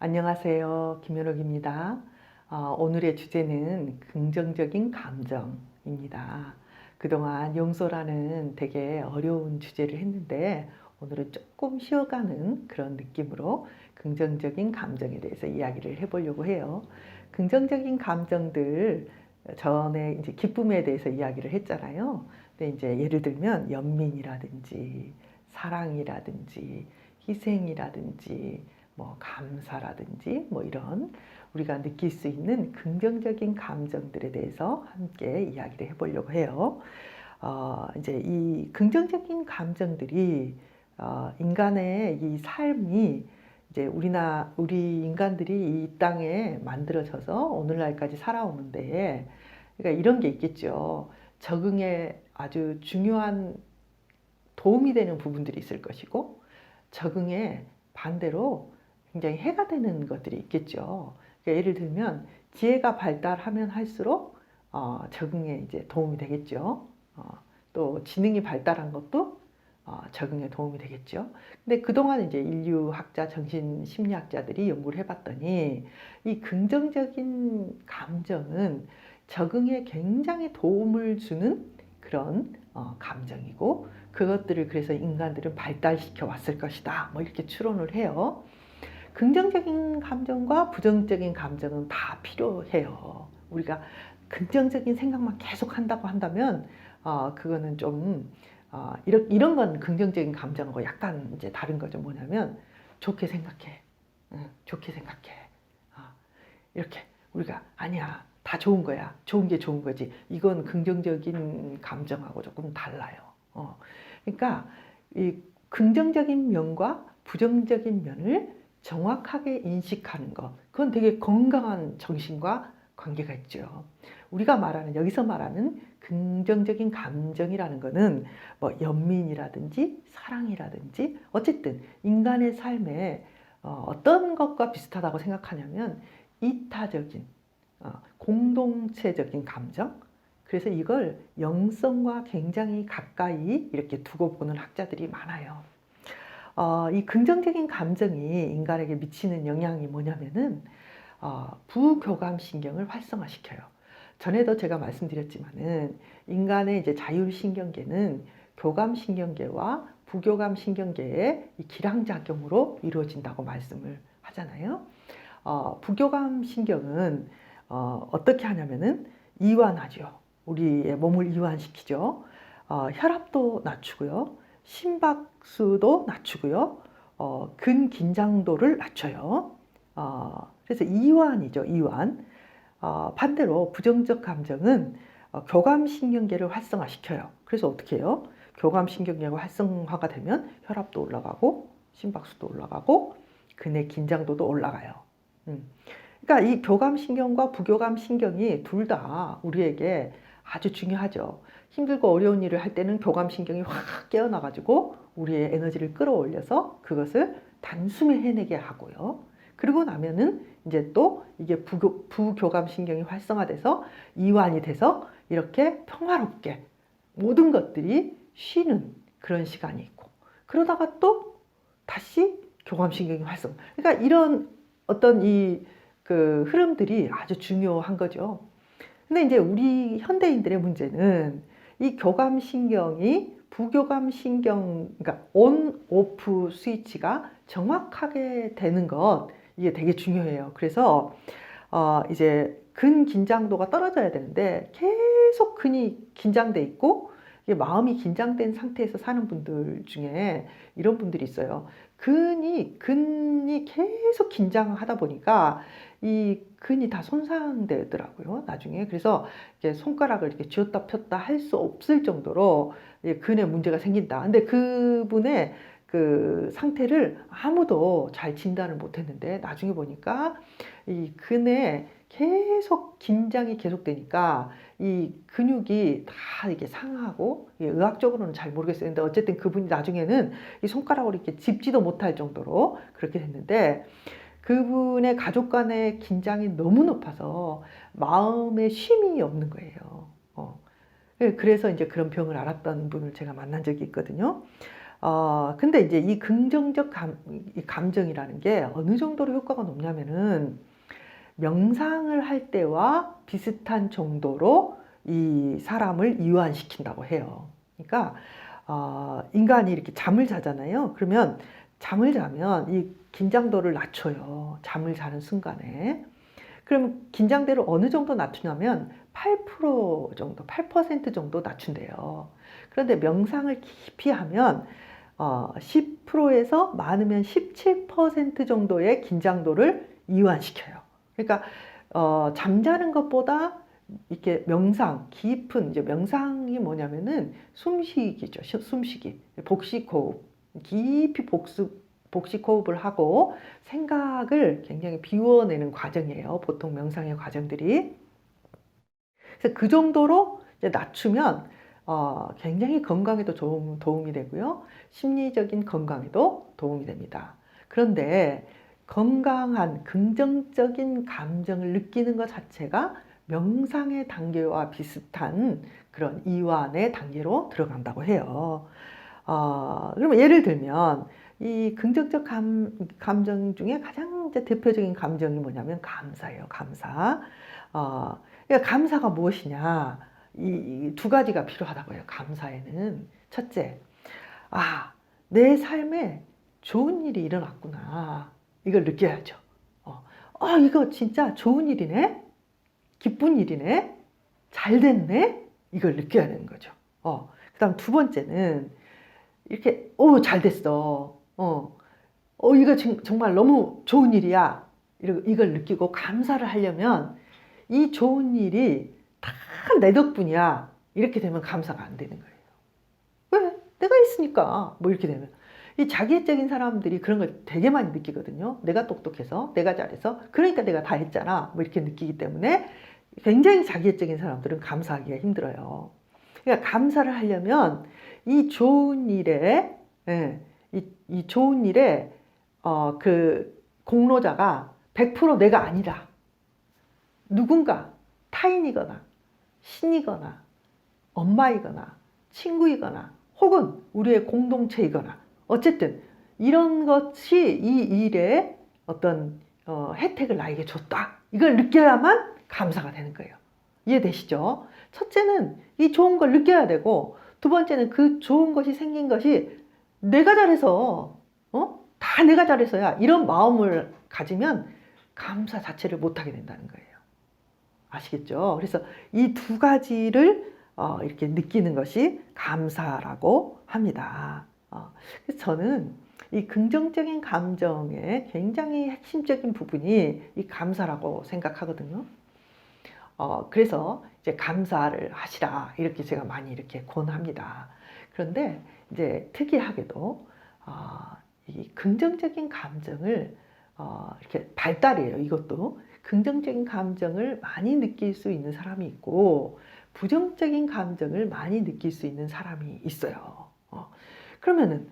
안녕하세요. 김연옥입니다. 오늘의 주제는 긍정적인 감정입니다. 그동안 용서라는 되게 어려운 주제를 했는데 오늘은 조금 쉬어가는 그런 느낌으로 긍정적인 감정에 대해서 이야기를 해보려고 해요. 긍정적인 감정들 전에 이제 기쁨에 대해서 이야기를 했잖아요. 근데 이제 예를 들면 연민이라든지 사랑이라든지 희생이라든지 뭐 감사라든지 뭐 이런 우리가 느낄 수 있는 긍정적인 감정들에 대해서 함께 이야기를 해보려고 해요. 이제 이 긍정적인 감정들이 인간의 이 삶이 이제 우리 인간들이 이 땅에 만들어져서 오늘날까지 살아오는데, 그러니까 이런 게 있겠죠. 적응에 아주 중요한 도움이 되는 부분들이 있을 것이고, 적응에 반대로 굉장히 해가 되는 것들이 있겠죠. 그러니까 예를 들면 지혜가 발달하면 할수록 적응에 이제 도움이 되겠죠. 또 지능이 발달한 것도 적응에 도움이 되겠죠. 근데 그동안 이제 인류학자, 정신심리학자들이 연구를 해봤더니 이 긍정적인 감정은 적응에 굉장히 도움을 주는 그런 감정이고, 그것들을 그래서 인간들은 발달시켜 왔을 것이다. 뭐 이렇게 추론을 해요. 긍정적인 감정과 부정적인 감정은 다 필요해요. 우리가 긍정적인 생각만 계속 한다고 한다면 그거는 좀 이런 건 긍정적인 감정하고 약간 이제 다른 거죠. 뭐냐면 좋게 생각해, 좋게 생각해. 이렇게 우리가 아니야, 다 좋은 거야, 좋은 게 좋은 거지. 이건 긍정적인 감정하고 조금 달라요. 그러니까 이 긍정적인 면과 부정적인 면을 정확하게 인식하는 것, 그건 되게 건강한 정신과 관계가 있죠. 우리가 여기서 말하는 긍정적인 감정이라는 거는 뭐 연민이라든지 사랑이라든지 어쨌든 인간의 삶에 어떤 것과 비슷하다고 생각하냐면 이타적인 공동체적인 감정, 그래서 이걸 영성과 굉장히 가까이 이렇게 두고 보는 학자들이 많아요. 이 긍정적인 감정이 인간에게 미치는 영향이 뭐냐면은 부교감신경을 활성화시켜요. 전에도 제가 말씀드렸지만은 인간의 이제 자율신경계는 교감신경계와 부교감신경계의 이 기량작용으로 이루어진다고 말씀을 하잖아요. 부교감신경은 어떻게 하냐면은 이완하죠. 우리의 몸을 이완시키죠. 혈압도 낮추고요. 심박수도 낮추고요. 근긴장도를 낮춰요. 그래서 이완이죠, 이완. 반대로 부정적 감정은 교감신경계를 활성화시켜요. 그래서 어떻게 해요? 교감신경계가 활성화가 되면 혈압도 올라가고 심박수도 올라가고 근의 긴장도도 올라가요. 그러니까 이 교감신경과 부교감신경이 둘 다 우리에게 아주 중요하죠. 힘들고 어려운 일을 할 때는 교감신경이 확 깨어나가지고 우리의 에너지를 끌어올려서 그것을 단숨에 해내게 하고요. 그리고 나면은 이제 또 이게 부교감신경이 활성화돼서 이완이 돼서 이렇게 평화롭게 모든 것들이 쉬는 그런 시간이 있고, 그러다가 또 다시 교감신경이 활성. 그러니까 이런 어떤 그 흐름들이 아주 중요한 거죠. 근데 이제 우리 현대인들의 문제는 이 교감신경이 부교감신경, 그러니까 온, 오프 스위치가 정확하게 되는 것, 이게 되게 중요해요. 그래서 이제 근긴장도가 떨어져야 되는데 계속 근이 긴장돼 있고 마음이 긴장된 상태에서 사는 분들 중에 이런 분들이 있어요. 근이 계속 긴장하다 보니까 이 근이 다 손상되더라고요, 나중에. 그래서 이렇게 손가락을 이렇게 쥐었다 폈다 할 수 없을 정도로 근에 문제가 생긴다. 근데 그분의 그 상태를 아무도 잘 진단을 못 했는데 나중에 보니까 이 근에 계속 긴장이 계속되니까 이 근육이 다 이렇게 상하고, 의학적으로는 잘 모르겠어요. 근데 어쨌든 그분이 나중에는 이 손가락으로 이렇게 짚지도 못할 정도로 그렇게 됐는데, 그분의 가족 간의 긴장이 너무 높아서 마음에 쉼이 없는 거예요. 그래서 이제 그런 병을 앓았던 분을 제가 만난 적이 있거든요. 근데 이제 이 긍정적 이 감정이라는 게 어느 정도로 효과가 높냐면은 명상을 할 때와 비슷한 정도로 이 사람을 이완시킨다고 해요. 그러니까 인간이 이렇게 잠을 자잖아요. 그러면 잠을 자면 이 긴장도를 낮춰요. 잠을 자는 순간에. 그럼 긴장도를 어느 정도 낮추냐면 8% 정도, 8% 정도 낮춘대요. 그런데 명상을 깊이 하면 10%에서 많으면 17% 정도의 긴장도를 이완시켜요. 그러니까 잠자는 것보다 이렇게 명상, 깊은 이제 명상이 뭐냐면은 숨쉬기죠. 숨쉬기, 복식호흡, 깊이 복식호흡을 하고 생각을 굉장히 비워내는 과정이에요. 보통 명상의 과정들이. 그래서 그 정도로 이제 낮추면 굉장히 건강에도 도움이 되고요. 심리적인 건강에도 도움이 됩니다. 그런데 건강한 긍정적인 감정을 느끼는 것 자체가 명상의 단계와 비슷한 그런 이완의 단계로 들어간다고 해요. 그러면 예를 들면 이 긍정적 감정 중에 가장 이제 대표적인 감정이 뭐냐면 감사예요. 감사. 그러니까 감사가 무엇이냐? 이 두 가지가 필요하다고 해요. 감사에는 첫째, 내 삶에 좋은 일이 일어났구나. 이걸 느껴야죠. 이거 진짜 좋은 일이네. 기쁜 일이네. 잘 됐네. 이걸 느껴야 되는 거죠. 그다음 두 번째는 이렇게 잘 됐어. 이거 정말 너무 좋은 일이야. 이걸 느끼고 감사를 하려면 이 좋은 일이 다 내 덕분이야. 이렇게 되면 감사가 안 되는 거예요. 왜? 내가 있으니까. 뭐 이렇게 되면. 이 자기애적인 사람들이 그런 걸 되게 많이 느끼거든요. 내가 똑똑해서, 내가 잘해서, 그러니까 내가 다 했잖아. 뭐 이렇게 느끼기 때문에 굉장히 자기애적인 사람들은 감사하기가 힘들어요. 그러니까 감사를 하려면 이 좋은 일에, 이 좋은 일에, 그 공로자가 100% 내가 아니라 누군가 타인이거나 신이거나 엄마이거나 친구이거나 혹은 우리의 공동체이거나 어쨌든 이런 것이 이 일에 어떤 혜택을 나에게 줬다. 이걸 느껴야만 감사가 되는 거예요. 이해되시죠? 첫째는 이 좋은 걸 느껴야 되고 두 번째는 그 좋은 것이 생긴 것이 내가 잘해서 다 내가 잘해서야 이런 마음을 가지면 감사 자체를 못하게 된다는 거예요. 아시겠죠? 그래서 이 두 가지를 이렇게 느끼는 것이 감사라고 합니다. 그래서 저는 이 긍정적인 감정의 굉장히 핵심적인 부분이 이 감사라고 생각하거든요. 그래서 이제 감사를 하시라 이렇게 제가 많이 이렇게 권합니다. 그런데 이제 특이하게도 이 긍정적인 감정을 이렇게 발달이에요. 이것도 긍정적인 감정을 많이 느낄 수 있는 사람이 있고 부정적인 감정을 많이 느낄 수 있는 사람이 있어요. 그러면은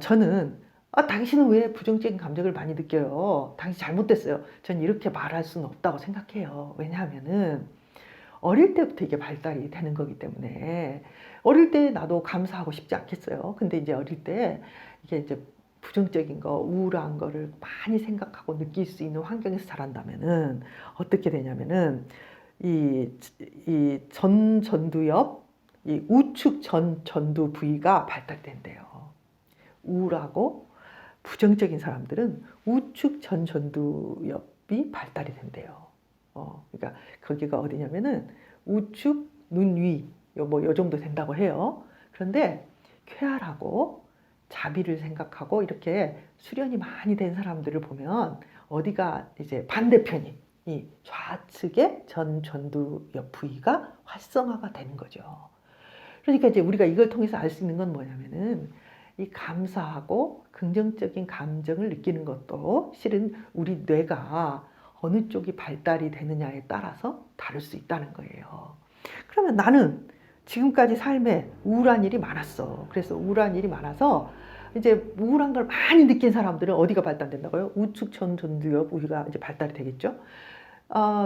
저는 당신은 왜 부정적인 감정을 많이 느껴요? 당신 잘못됐어요. 전 이렇게 말할 수는 없다고 생각해요. 왜냐하면은 어릴 때부터 이게 발달이 되는 거기 때문에 어릴 때 나도 감사하고 싶지 않겠어요. 근데 이제 어릴 때 이게 이제 부정적인 거, 우울한 거를 많이 생각하고 느낄 수 있는 환경에서 자란다면은 어떻게 되냐면은 이 전두엽, 이 우측 전두 부위가 발달된대요. 우울하고 부정적인 사람들은 우측 전두엽이 발달이 된대요. 그러니까 거기가 어디냐면은 우측 눈 위, 요 정도 된다고 해요. 그런데 쾌활하고 자비를 생각하고 이렇게 수련이 많이 된 사람들을 보면 어디가 이제 반대편이 이 좌측의 전두엽 부위가 활성화가 되는 거죠. 그러니까 이제 우리가 이걸 통해서 알 수 있는 건 뭐냐면은 이 감사하고 긍정적인 감정을 느끼는 것도 실은 우리 뇌가 어느 쪽이 발달이 되느냐에 따라서 다를 수 있다는 거예요. 그러면 나는 지금까지 삶에 우울한 일이 많았어. 그래서 우울한 일이 많아서 이제 우울한 걸 많이 느낀 사람들은 어디가 발달된다고요? 우측 전두엽 우리가 이제 발달이 되겠죠.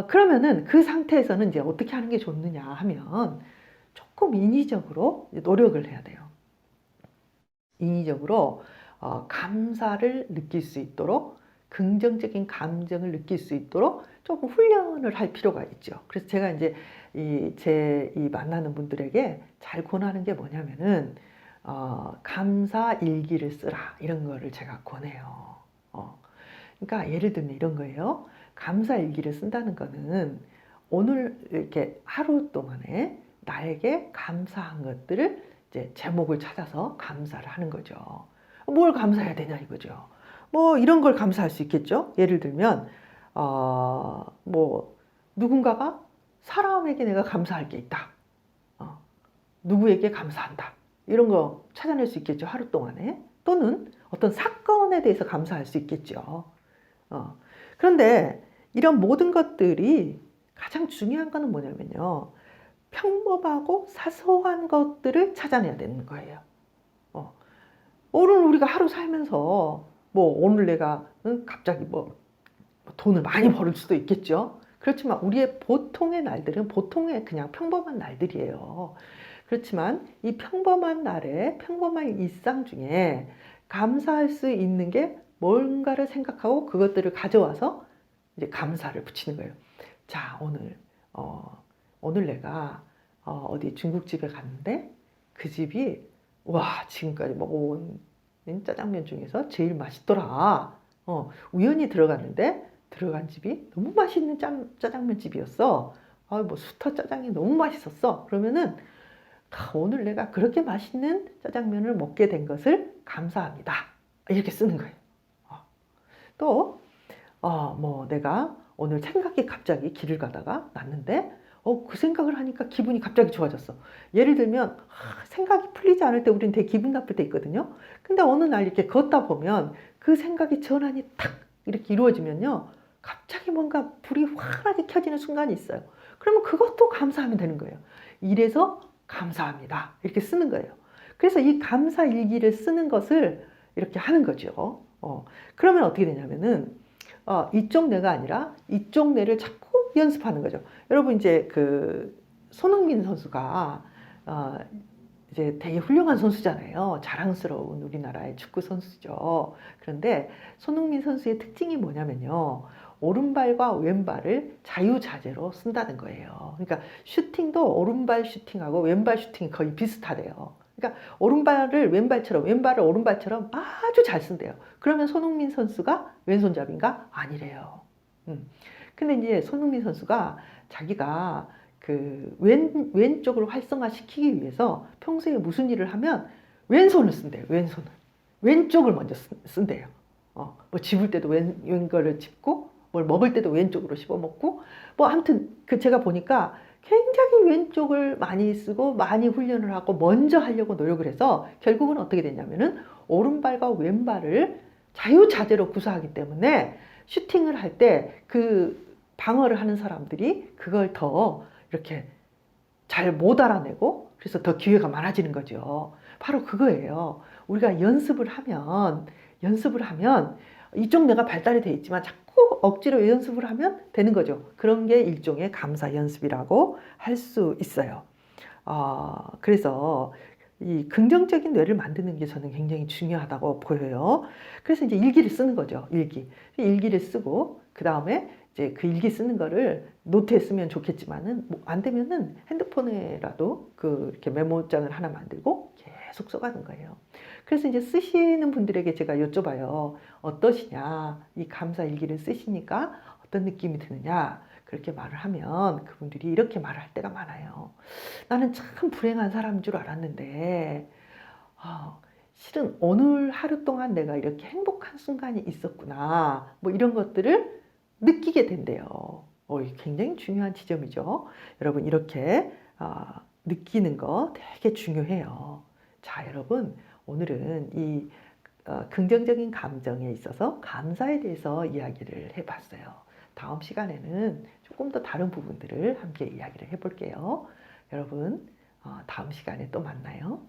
그러면은 그 상태에서는 이제 어떻게 하는 게 좋느냐 하면 조금 인위적으로 노력을 해야 돼요. 인위적으로 감사를 느낄 수 있도록 긍정적인 감정을 느낄 수 있도록 조금 훈련을 할 필요가 있죠. 그래서 제가 이제 제 만나는 분들에게 잘 권하는 게 뭐냐면은 감사 일기를 쓰라 이런 거를 제가 권해요. 그러니까 예를 들면 이런 거예요. 감사 일기를 쓴다는 거는 오늘 이렇게 하루 동안에 나에게 감사한 것들을 이제 제목을 찾아서 감사를 하는 거죠. 뭘 감사해야 되냐 이거죠. 뭐 이런 걸 감사할 수 있겠죠. 예를 들면 뭐 누군가가 사람에게 내가 감사할 게 있다. 누구에게 감사한다. 이런 거 찾아낼 수 있겠죠. 하루 동안에. 또는 어떤 사건에 대해서 감사할 수 있겠죠. 그런데 이런 모든 것들이 가장 중요한 거는 뭐냐면요. 평범하고 사소한 것들을 찾아내야 되는 거예요. 오늘 우리가 하루 살면서 뭐 오늘 내가 갑자기 뭐 돈을 많이 벌을 수도 있겠죠. 그렇지만 우리의 보통의 날들은 보통의 그냥 평범한 날들이에요. 그렇지만 이 평범한 날에 평범한 일상 중에 감사할 수 있는 게 뭔가를 생각하고 그것들을 가져와서 이제 감사를 붙이는 거예요. 자, 오늘 내가 어디 중국집에 갔는데 그 집이 와 지금까지 먹어본 짜장면 중에서 제일 맛있더라. 우연히 들어갔는데 들어간 집이 너무 맛있는 짜장면 집이었어. 뭐 수터 짜장이 너무 맛있었어. 그러면은 오늘 내가 그렇게 맛있는 짜장면을 먹게 된 것을 감사합니다. 이렇게 쓰는 거예요. 또 뭐 내가 오늘 생각이 갑자기 길을 가다가 났는데 그 생각을 하니까 기분이 갑자기 좋아졌어. 예를 들면 생각이 풀리지 않을 때 우리는 되게 기분 나쁠 때 있거든요. 근데 어느 날 이렇게 걷다 보면 그 생각이 전환이 탁 이렇게 이루어지면요. 갑자기 뭔가 불이 환하게 켜지는 순간이 있어요. 그러면 그것도 감사하면 되는 거예요. 이래서 감사합니다. 이렇게 쓰는 거예요. 그래서 이 감사 일기를 쓰는 것을 이렇게 하는 거죠. 그러면 어떻게 되냐면은 이쪽 뇌가 아니라 이쪽 뇌를 자꾸 연습하는 거죠. 여러분 이제 그 손흥민 선수가 이제 되게 훌륭한 선수잖아요. 자랑스러운 우리나라의 축구 선수죠. 그런데 손흥민 선수의 특징이 뭐냐면요. 오른발과 왼발을 자유자재로 쓴다는 거예요. 그러니까 슈팅도 오른발 슈팅하고 왼발 슈팅이 거의 비슷하대요. 그러니까 오른발을 왼발처럼 왼발을 오른발처럼 아주 잘 쓴대요. 그러면 손흥민 선수가 왼손잡이인가? 아니래요. 근데 이제 손흥민 선수가 자기가 그 왼쪽을 활성화시키기 위해서 평소에 무슨 일을 하면 왼손을 쓴대요. 왼손을. 왼쪽을 먼저 쓴대요. 뭐 집을 때도 왼거를 짚고 뭘 먹을 때도 왼쪽으로 씹어 먹고 뭐 아무튼 그 제가 보니까 굉장히 왼쪽을 많이 쓰고 많이 훈련을 하고 먼저 하려고 노력을 해서 결국은 어떻게 됐냐면은 오른발과 왼발을 자유자재로 구사하기 때문에 슈팅을 할 때 그 방어를 하는 사람들이 그걸 더 이렇게 잘 못 알아내고 그래서 더 기회가 많아지는 거죠. 바로 그거예요. 우리가 연습을 하면 이쪽 뇌가 발달이 돼 있지만 자꾸 억지로 연습을 하면 되는 거죠. 그런 게 일종의 감사 연습이라고 할 수 있어요. 그래서 이 긍정적인 뇌를 만드는 게 저는 굉장히 중요하다고 보여요. 그래서 이제 일기를 쓰는 거죠. 일기를 쓰고 그 다음에 이제 그 일기 쓰는 거를 노트에 쓰면 좋겠지만은 뭐 안 되면은 핸드폰에라도 이렇게 메모장을 하나 만들고 계속 써가는 거예요. 그래서 이제 쓰시는 분들에게 제가 여쭤봐요. 어떠시냐? 이 감사 일기를 쓰시니까 어떤 느낌이 드느냐? 그렇게 말을 하면 그분들이 이렇게 말을 할 때가 많아요. 나는 참 불행한 사람인 줄 알았는데 실은 오늘 하루 동안 내가 이렇게 행복한 순간이 있었구나. 뭐 이런 것들을 느끼게 된대요. 굉장히 중요한 지점이죠. 여러분 이렇게 느끼는 거 되게 중요해요. 자, 여러분 오늘은 이 긍정적인 감정에 있어서 감사에 대해서 이야기를 해봤어요. 다음 시간에는 조금 더 다른 부분들을 함께 이야기를 해볼게요. 여러분 다음 시간에 또 만나요.